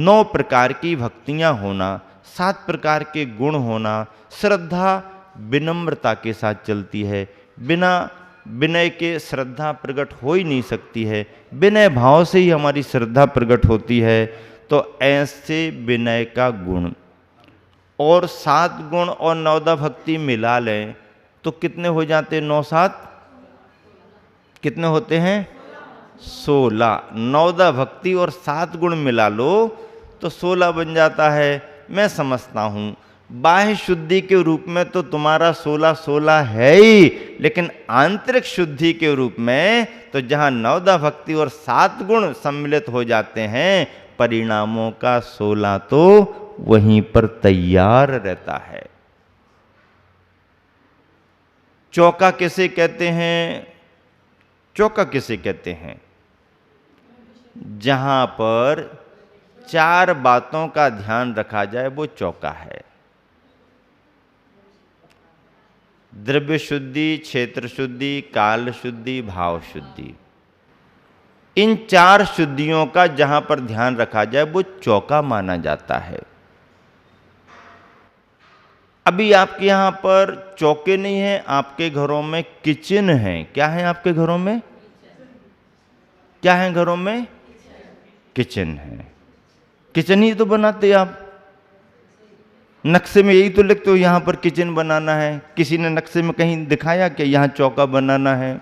9 प्रकार की भक्तियां होना, 7 प्रकार के गुण होना। श्रद्धा विनम्रता के साथ चलती है, बिना विनय के श्रद्धा प्रकट हो ही नहीं सकती है, विनय भाव से ही हमारी श्रद्धा प्रकट होती है। तो ऐसे विनय का गुण और 7 गुण और 9 भक्ति मिला लें तो कितने हो जाते? 9 7 कितने होते हैं? 16। 9 भक्ति और 7 गुण मिला लो तो 16 बन जाता है। मैं समझता हूं बाह्य शुद्धि के रूप में तो तुम्हारा 16 है ही, लेकिन आंतरिक शुद्धि के रूप में तो जहां 9 भक्ति और 7 गुण सम्मिलित हो जाते हैं, परिणामों का 16 तो वहीं पर तैयार रहता है। चौका किसे कहते हैं? चौका किसे कहते हैं? जहां पर 4 बातों का ध्यान रखा जाए वो चौका है। द्रव्य शुद्धि, क्षेत्र शुद्धि, काल शुद्धि, भाव शुद्धि। इन 4 शुद्धियों का जहां पर ध्यान रखा जाए वो चौका माना जाता है। अभी आपके यहां पर चौके नहीं है, आपके घरों में किचन है। क्या है आपके घरों में? क्या है घरों में? किचन है। किचन ही तो बनाते आप, नक्शे में यही तो लिखते हो यहां पर किचन बनाना है। किसी ने नक्शे में कहीं दिखाया कि यहां चौका बनाना है?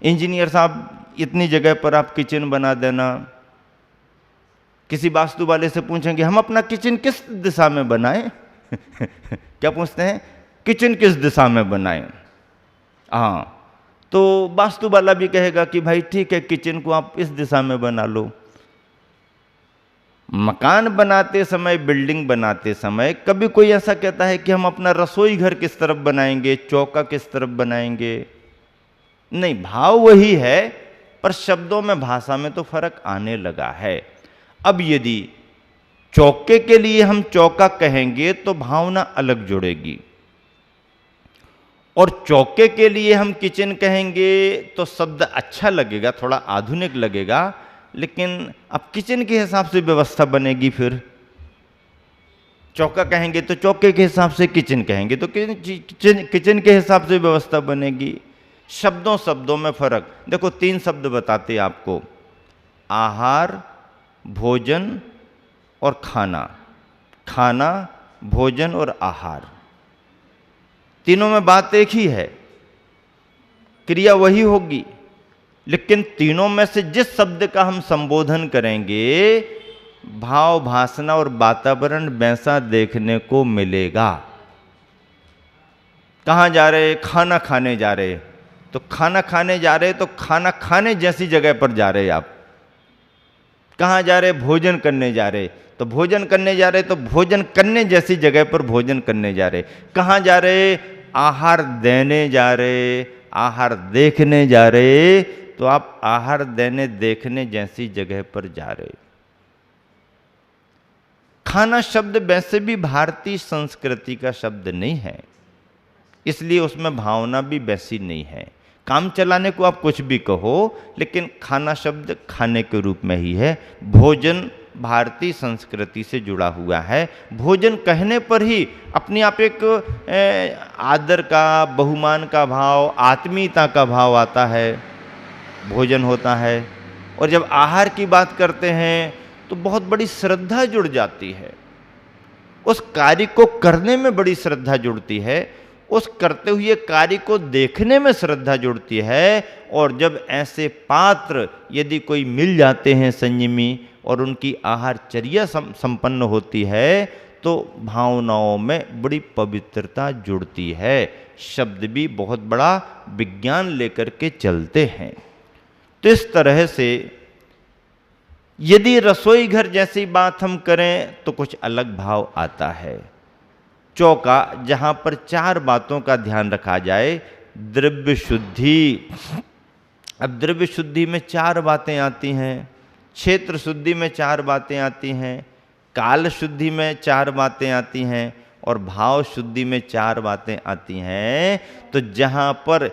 इंजीनियर साहब इतनी जगह पर आप किचन बना देना। किसी वास्तु वाले से पूछेंगे हम अपना किचन किस दिशा में बनाएं? क्या पूछते हैं? किचन किस दिशा में बनाएं? हाँ, तो वास्तु वाला भी कहेगा कि भाई ठीक है, किचन को आप इस दिशा में बना लो। मकान बनाते समय, बिल्डिंग बनाते समय कभी कोई ऐसा कहता है कि हम अपना रसोई घर किस तरफ बनाएंगे, चौका किस तरफ बनाएंगे? नहीं, भाव वही है, पर शब्दों में, भाषा में तो फर्क आने लगा है। अब यदि चौके के लिए हम चौका कहेंगे तो भावना अलग जुड़ेगी, और चौके के लिए हम किचन कहेंगे तो शब्द अच्छा लगेगा, थोड़ा आधुनिक लगेगा, लेकिन अब किचन के हिसाब से व्यवस्था बनेगी। फिर चौका कहेंगे तो चौके के हिसाब से, किचन कहेंगे तो किचन के हिसाब से व्यवस्था बनेगी। शब्दों में फर्क देखो। 3 शब्द बताते आपको, आहार, भोजन और खाना। खाना, भोजन और आहार, तीनों में बात एक ही है, क्रिया वही होगी, लेकिन तीनों में से जिस शब्द का हम संबोधन करेंगे, भाव, भाषा और वातावरण वैसा देखने को मिलेगा। कहाँ जा रहे? खाना खाने जा रहे, तो खाना खाने जा रहे तो खाना खाने जैसी जगह पर जा रहे आप। कहाँ जा रहे? भोजन करने जा रहे, तो भोजन करने जा रहे तो भोजन करने जैसी जगह पर भोजन करने जा रहे। कहाँ जा रहे? आहार देने जा रहे, आहार देखने जा रहे, तो आप आहार देने देखने जैसी जगह पर जा रहे। खाना शब्द वैसे भी भारतीय संस्कृति का शब्द नहीं है, इसलिए उसमें भावना भी वैसी नहीं है। काम चलाने को आप कुछ भी कहो, लेकिन खाना शब्द खाने के रूप में ही है। भोजन भारतीय संस्कृति से जुड़ा हुआ है। भोजन कहने पर ही अपने आप एक आदर का, बहुमान का भाव, आत्मीयता का भाव आता है, भोजन होता है। और जब आहार की बात करते हैं तो बहुत बड़ी श्रद्धा जुड़ जाती है, उस कार्य को करने में बड़ी श्रद्धा जुड़ती है, उस करते हुए कार्य को देखने में श्रद्धा जुड़ती है। और जब ऐसे पात्र यदि कोई मिल जाते हैं संयमी, और उनकी आहारचर्या संपन्न होती है, तो भावनाओं में बड़ी पवित्रता जुड़ती है। शब्द भी बहुत बड़ा विज्ञान लेकर के चलते हैं। तो इस तरह से यदि रसोई घर जैसी बात हम करें तो कुछ अलग भाव आता है। चौका, जहां पर 4 बातों का ध्यान रखा जाए। द्रव्य शुद्धि, अब द्रव्य शुद्धि में 4 बातें आती हैं, क्षेत्र शुद्धि में 4 बातें आती हैं, काल शुद्धि में 4 बातें आती हैं, और भाव शुद्धि में 4 बातें आती हैं। तो जहां पर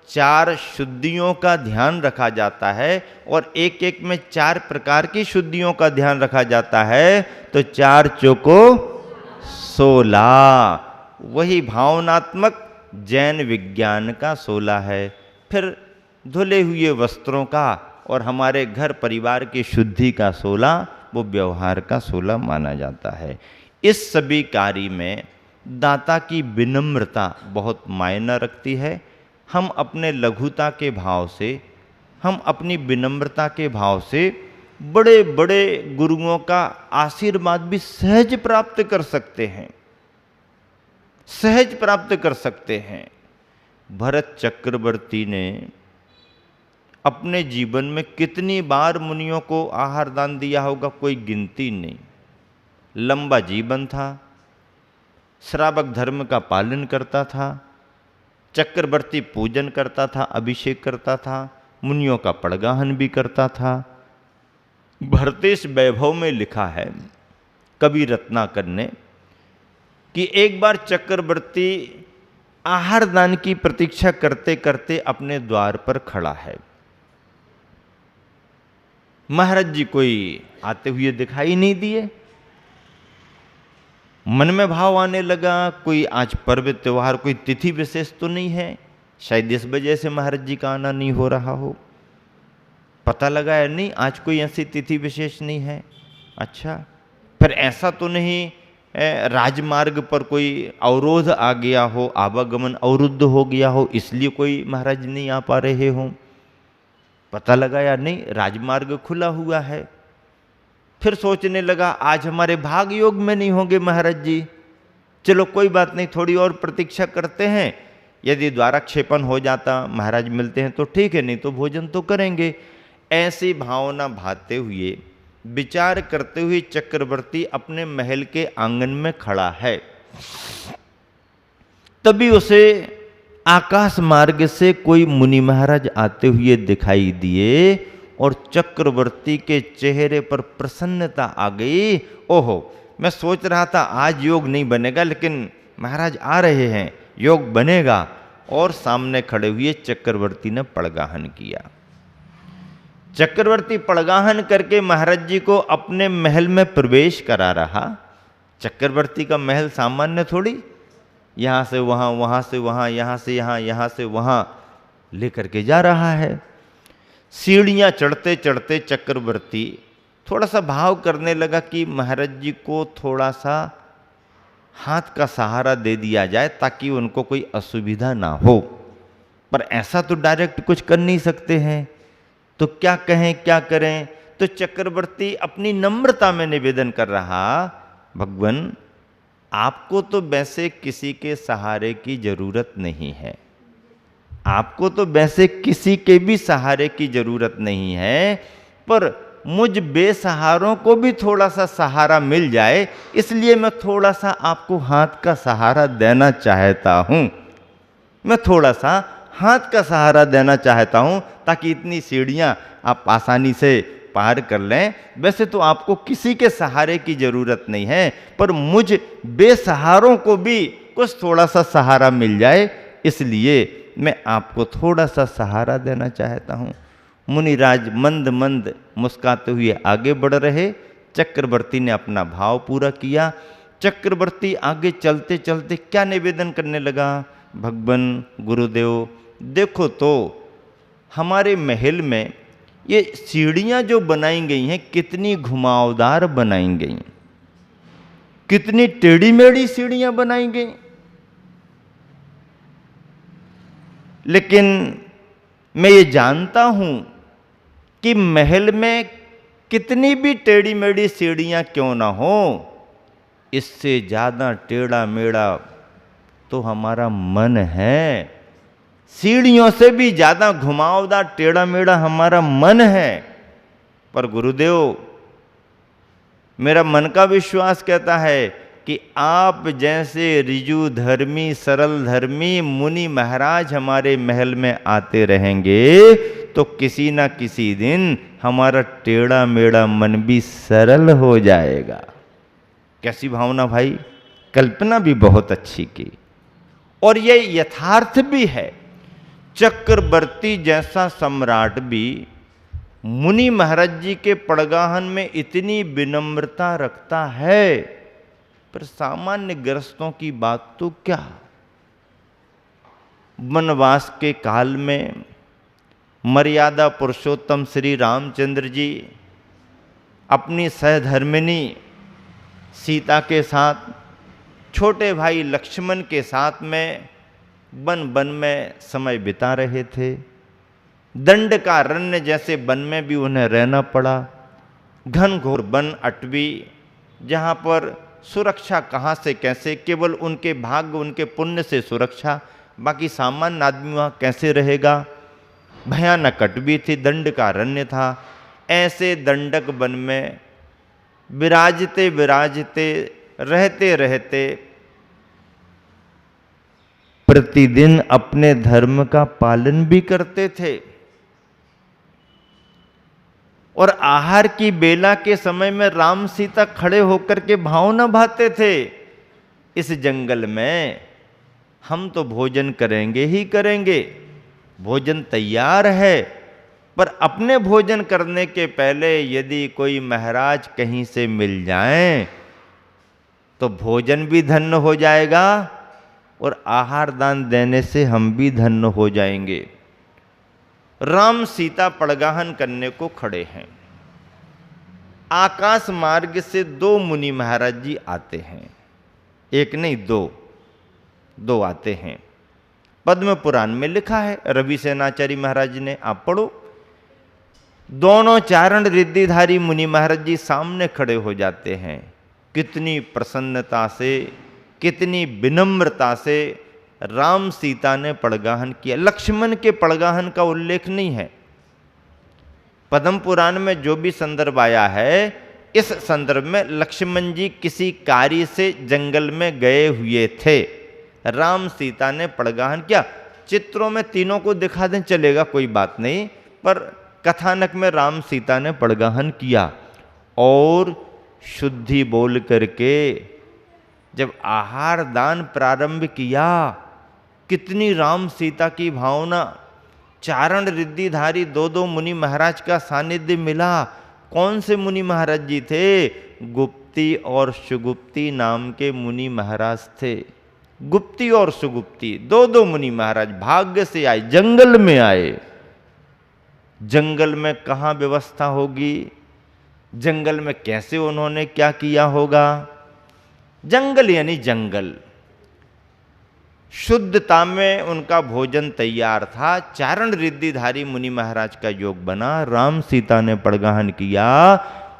4 शुद्धियों का ध्यान रखा जाता है और एक एक में 4 प्रकार की शुद्धियों का ध्यान रखा जाता है, तो 4 चौको 16, वही भावनात्मक जैन विज्ञान का 16 है। फिर धुले हुए वस्त्रों का और हमारे घर परिवार की शुद्धि का 16, वो व्यवहार का 16 माना जाता है। इस सभी कार्य में दाता की विनम्रता बहुत मायना रखती है। हम अपने लघुता के भाव से, हम अपनी विनम्रता के भाव से बड़े बड़े गुरुओं का आशीर्वाद भी सहज प्राप्त कर सकते हैं, सहज प्राप्त कर सकते हैं। भरत चक्रवर्ती ने अपने जीवन में कितनी बार मुनियों को आहार दान दिया होगा, कोई गिनती नहीं। लंबा जीवन था, श्रावक धर्म का पालन करता था, चक्रवर्ती पूजन करता था, अभिषेक करता था, मुनियों का पड़गाहन भी करता था। भरतेश वैभव में लिखा है कवि रत्नाकर ने कि एक बार चक्रवर्ती आहार दान की प्रतीक्षा करते करते अपने द्वार पर खड़ा है। महाराज जी कोई आते हुए दिखाई नहीं दिए। मन में भाव आने लगा, कोई आज पर्व त्योहार, कोई तिथि विशेष तो नहीं है, शायद इस वजह से महाराज जी का आना नहीं हो रहा हो। पता लगा है नहीं, आज कोई ऐसी तिथि विशेष नहीं है। अच्छा, फिर ऐसा तो नहीं राजमार्ग पर कोई अवरोध आ गया हो, आवागमन अवरुद्ध हो गया हो, इसलिए कोई महाराज नहीं आ पा रहे हो। पता लगा या नहीं, राजमार्ग खुला हुआ है। फिर सोचने लगा आज हमारे भाग योग में नहीं होंगे महाराज जी, चलो कोई बात नहीं, थोड़ी और प्रतीक्षा करते हैं, यदि द्वाराक्षेपण हो जाता महाराज मिलते हैं तो ठीक है, नहीं तो भोजन तो करेंगे। ऐसी भावना भाते हुए, विचार करते हुए चक्रवर्ती अपने महल के आंगन में खड़ा है। तभी उसे आकाश मार्ग से कोई मुनि महाराज आते हुए दिखाई दिए और चक्रवर्ती के चेहरे पर प्रसन्नता आ गई। ओहो, मैं सोच रहा था आज योग नहीं बनेगा, लेकिन महाराज आ रहे हैं, योग बनेगा। और सामने खड़े हुए चक्रवर्ती ने पड़गाहन किया। चक्रवर्ती पड़गाहन करके महाराज जी को अपने महल में प्रवेश करा रहा। चक्रवर्ती का महल सामान्य थोड़ी, यहाँ से वहाँ, वहाँ से वहाँ, यहाँ से यहाँ, यहाँ से वहाँ लेकर के जा रहा है। सीढ़ियाँ चढ़ते चढ़ते चक्रवर्ती थोड़ा सा भाव करने लगा कि महाराज जी को थोड़ा सा हाथ का सहारा दे दिया जाए ताकि उनको कोई असुविधा ना हो। पर ऐसा तो डायरेक्ट कुछ कर नहीं सकते हैं, तो क्या कहें क्या करें। तो चक्रवर्ती अपनी नम्रता में निवेदन कर रहा, भगवान आपको तो वैसे किसी के सहारे की जरूरत नहीं है, आपको तो वैसे किसी के भी सहारे की जरूरत नहीं है, पर मुझ बेसहारों को भी थोड़ा सा सहारा मिल जाए, इसलिए मैं थोड़ा सा आपको हाथ का सहारा देना चाहता हूं। मैं थोड़ा सा हाथ का सहारा देना चाहता हूं ताकि इतनी सीढ़ियां आप आसानी से पार कर लें। वैसे तो आपको किसी के सहारे की जरूरत नहीं है, पर मुझ बेसहारों को भी कुछ थोड़ा सा सहारा मिल जाए, इसलिए मैं आपको थोड़ा सा सहारा देना चाहता हूँ। मुनिराज मंद मंद मुस्काते हुए आगे बढ़ रहे। चक्रवर्ती ने अपना भाव पूरा किया। चक्रवर्ती आगे चलते चलते क्या निवेदन करने लगा, भगवान गुरुदेव देखो तो हमारे महल में ये सीढ़ियाँ जो बनाई गई हैं कितनी घुमावदार बनाई गई, कितनी टेढ़ी मेढ़ी सीढ़ियाँ बनाई गई, लेकिन मैं ये जानता हूं कि महल में कितनी भी टेढ़ी मेढ़ी सीढ़ियां क्यों ना हो, इससे ज्यादा टेढ़ा मेढ़ा तो हमारा मन है। सीढ़ियों से भी ज्यादा घुमावदार टेढ़ा मेढ़ा हमारा मन है। पर गुरुदेव मेरा मन का विश्वास कहता है कि आप जैसे रिजु धर्मी सरल धर्मी मुनि महाराज हमारे महल में आते रहेंगे तो किसी ना किसी दिन हमारा टेढ़ा मेढ़ा मन भी सरल हो जाएगा। कैसी भावना भाई, कल्पना भी बहुत अच्छी की, और ये यथार्थ भी है। चक्रवर्ती जैसा सम्राट भी मुनि महाराज जी के पड़गाहन में इतनी विनम्रता रखता है, पर सामान्य गृहस्थों की बात तो क्या। वनवास के काल में मर्यादा पुरुषोत्तम श्री रामचंद्र जी अपनी सहधर्मिणी सीता के साथ, छोटे भाई लक्ष्मण के साथ में वन वन में समय बिता रहे थे। दंडकारण्य जैसे वन में भी उन्हें रहना पड़ा। घनघोर वन अटवी, जहाँ पर सुरक्षा कहाँ से कैसे, केवल उनके भाग्य उनके पुण्य से सुरक्षा, बाकी सामान्य आदमी वहाँ कैसे रहेगा। भयानक अटवी थी, दंडकारण्य था। ऐसे दंडक वन में विराजते विराजते रहते रहते प्रतिदिन अपने धर्म का पालन भी करते थे, और आहार की बेला के समय में राम सीता खड़े होकर के भावना भाते थे, इस जंगल में हम तो भोजन करेंगे ही करेंगे, भोजन तैयार है, पर अपने भोजन करने के पहले यदि कोई महाराज कहीं से मिल जाएं तो भोजन भी धन्य हो जाएगा और आहार दान देने से हम भी धन्य हो जाएंगे। राम सीता पड़गाहन करने को खड़े हैं। आकाश मार्ग से दो मुनि महाराज जी आते हैं, एक नहीं दो आते हैं। पद्म पुराण में लिखा है, रवि सेनाचारी महाराज ने, आप पढ़ो। दोनों चारण रिद्धिधारी मुनि महाराज जी सामने खड़े हो जाते हैं। कितनी प्रसन्नता से, कितनी विनम्रता से राम सीता ने पड़गाहन किया। लक्ष्मण के पड़गाहन का उल्लेख नहीं है। पद्म पुराण में जो भी संदर्भ आया है, इस संदर्भ में लक्ष्मण जी किसी कार्य से जंगल में गए हुए थे, राम सीता ने पड़गाहन किया। चित्रों में तीनों को दिखा दें चलेगा, कोई बात नहीं, पर कथानक में राम सीता ने पड़गाहन किया। और शुद्धि बोल करके जब आहार दान प्रारंभ किया, कितनी राम सीता की भावना। चारण रिद्धिधारी दो मुनि महाराज का सानिध्य मिला। कौन से मुनि महाराज जी थे? गुप्ती और सुगुप्ती नाम के मुनि महाराज थे। गुप्ती और सुगुप्ती दो मुनि महाराज भाग्य से आए, जंगल में आए। जंगल में कहाँ व्यवस्था होगी, जंगल में कैसे उन्होंने क्या किया होगा। जंगल यानी जंगल, शुद्धता में उनका भोजन तैयार था। चारण रिद्धिधारी मुनि महाराज का योग बना, राम सीता ने पड़गाहन किया।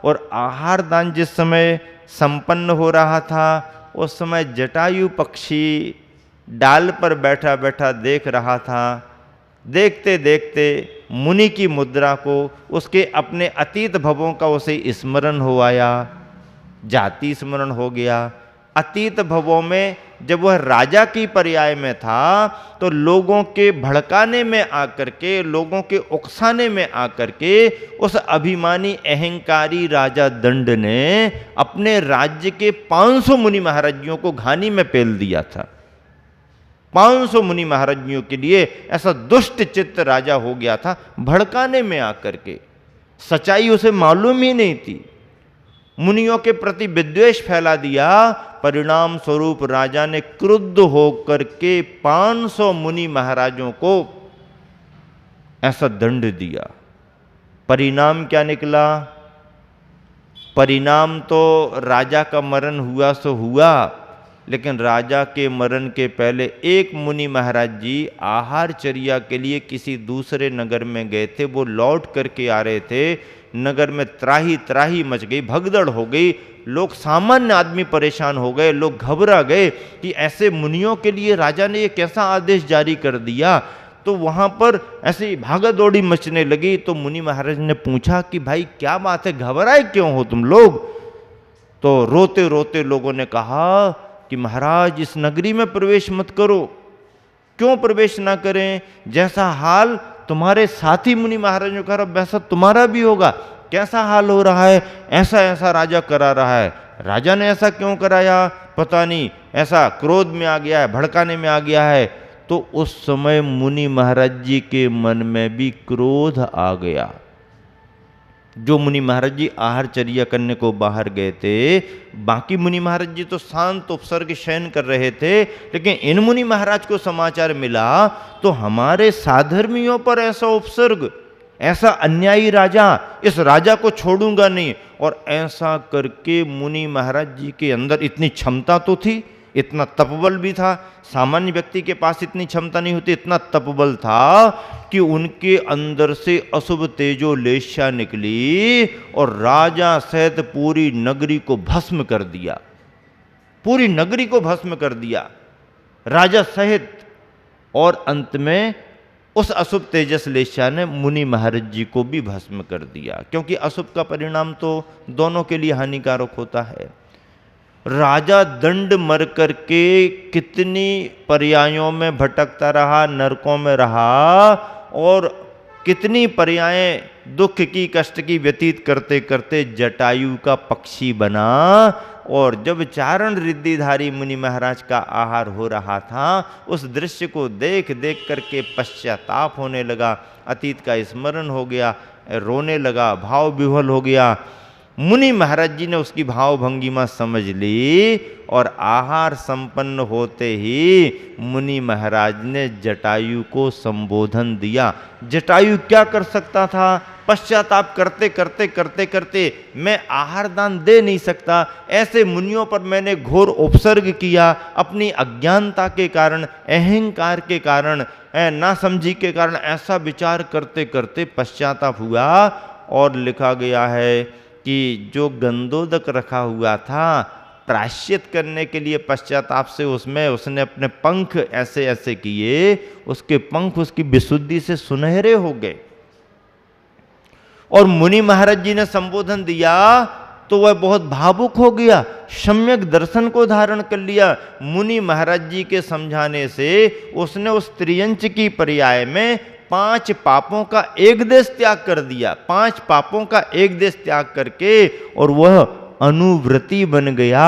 और आहार दान जिस समय संपन्न हो रहा था, उस समय जटायु पक्षी डाल पर बैठा बैठा देख रहा था। देखते देखते मुनि की मुद्रा को, उसके अपने अतीत भवों का उसे स्मरण हो आया, जाति स्मरण हो गया। अतीत भवों में जब वह राजा की पर्याय में था, तो लोगों के भड़काने में आकर के, लोगों के उकसाने में आकर के, उस अभिमानी अहंकारी राजा दंड ने अपने राज्य के 500 मुनि महाराजियों को घानी में पेल दिया था। 500 मुनि महाराजियों के लिए ऐसा दुष्ट चित्त राजा हो गया था, भड़काने में आकर के। सच्चाई उसे मालूम ही नहीं थी, मुनियों के प्रति विद्वेष फैला दिया। परिणाम स्वरूप राजा ने क्रुद्ध होकर के 500 मुनि महाराजों को ऐसा दंड दिया। परिणाम क्या निकला? परिणाम तो राजा का मरण हुआ सो हुआ, लेकिन राजा के मरण के पहले एक मुनि महाराज जी आहारचर्या के लिए किसी दूसरे नगर में गए थे। वो लौट करके आ रहे थे, नगर में त्राही त्राही मच गई, भगदड़ हो गई। लोग, सामान्य आदमी परेशान हो गए, लोग घबरा गए कि ऐसे मुनियों के लिए राजा ने ये कैसा आदेश जारी कर दिया। तो वहां पर ऐसी भागा दौड़ी मचने लगी। तो मुनि महाराज ने पूछा कि भाई क्या बात है, घबराए क्यों हो तुम लोग? तो रोते रोते लोगों ने कहा कि महाराज इस नगरी में प्रवेश मत करो। क्यों प्रवेश ना करें? जैसा हाल तुम्हारे साथी मुनि महाराजों का वैसा तुम्हारा भी होगा। कैसा हाल हो रहा है? ऐसा ऐसा राजा करा रहा है। राजा ने ऐसा क्यों कराया? पता नहीं, ऐसा क्रोध में आ गया है, भड़काने में आ गया है। तो उस समय मुनि महाराज जी के मन में भी क्रोध आ गया। जो मुनि महाराज जी आहारचर्या करने को बाहर गए थे, बाकी मुनि महाराज जी तो शांत उपसर्ग शयन कर रहे थे, लेकिन इन मुनि महाराज को समाचार मिला तो हमारे साधर्मियों पर ऐसा उपसर्ग, ऐसा अन्यायी राजा, इस राजा को छोड़ूंगा नहीं। और ऐसा करके मुनि महाराज जी के अंदर इतनी क्षमता तो थी, इतना तपबल भी था, सामान्य व्यक्ति के पास इतनी क्षमता नहीं होती, इतना तपबल था कि उनके अंदर से अशुभ तेजो लेशा निकली और राजा सहित पूरी नगरी को भस्म कर दिया, पूरी नगरी को भस्म कर दिया राजा सहित। और अंत में उस अशुभ तेजस लेशा ने मुनि महाराज जी को भी भस्म कर दिया, क्योंकि अशुभ का परिणाम तो दोनों के लिए हानिकारक होता है। राजा दंड मर करके कितनी पर्यायों में भटकता रहा, नरकों में रहा, और कितनी पर्यायें दुख की कष्ट की व्यतीत करते करते जटायु का पक्षी बना। और जब चारण रिद्धिधारी मुनि महाराज का आहार हो रहा था, उस दृश्य को देख देख करके पश्चाताप होने लगा, अतीत का स्मरण हो गया, रोने लगा, भाव विह्वल हो गया। मुनि महाराज जी ने उसकी भाव भंगिमा समझ ली और आहार संपन्न होते ही मुनि महाराज ने जटायु को संबोधन दिया। जटायु क्या कर सकता था? पश्चाताप करते करते करते करते मैं आहार दान दे नहीं सकता, ऐसे मुनियों पर मैंने घोर उपसर्ग किया, अपनी अज्ञानता के कारण, अहंकार के कारण, नासमझी के कारण ऐसा विचार करते करते पश्चाताप हुआ। और लिखा गया है कि जो गंधोदक रखा हुआ था, प्रायश्चित करने के लिए पश्चाताप से उसमें उसने अपने पंख ऐसे ऐसे किए, उसके पंख उसकी विशुद्धि से सुनहरे हो गए। और मुनि महाराज जी ने संबोधन दिया तो वह बहुत भावुक हो गया, सम्यक दर्शन को धारण कर लिया। मुनि महाराज जी के समझाने से उसने उस त्रियंच की पर्याय में 5 पापों का एक देश त्याग कर दिया, 5 पापों का एक देश त्याग करके, और वह अनुव्रती बन गया।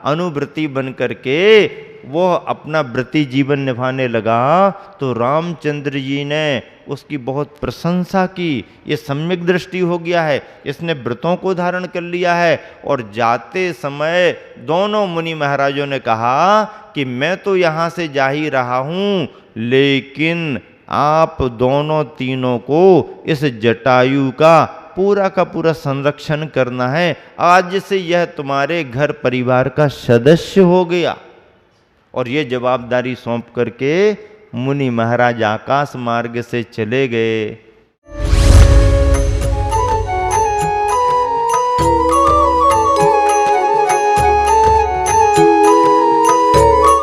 अनुव्रती बन करके वह अपना व्रती जीवन निभाने लगा। तो रामचंद्र जी ने उसकी बहुत प्रशंसा की, ये सम्यक दृष्टि हो गया है, इसने व्रतों को धारण कर लिया है। और जाते समय दोनों मुनि महाराजों ने कहा कि मैं तो यहाँ से जा ही रहा हूँ, लेकिन आप दोनों तीनों को इस जटायु का पूरा संरक्षण करना है। आज से यह तुम्हारे घर परिवार का सदस्य हो गया। और ये जवाबदारी सौंप करके मुनि महाराज आकाश मार्ग से चले गए।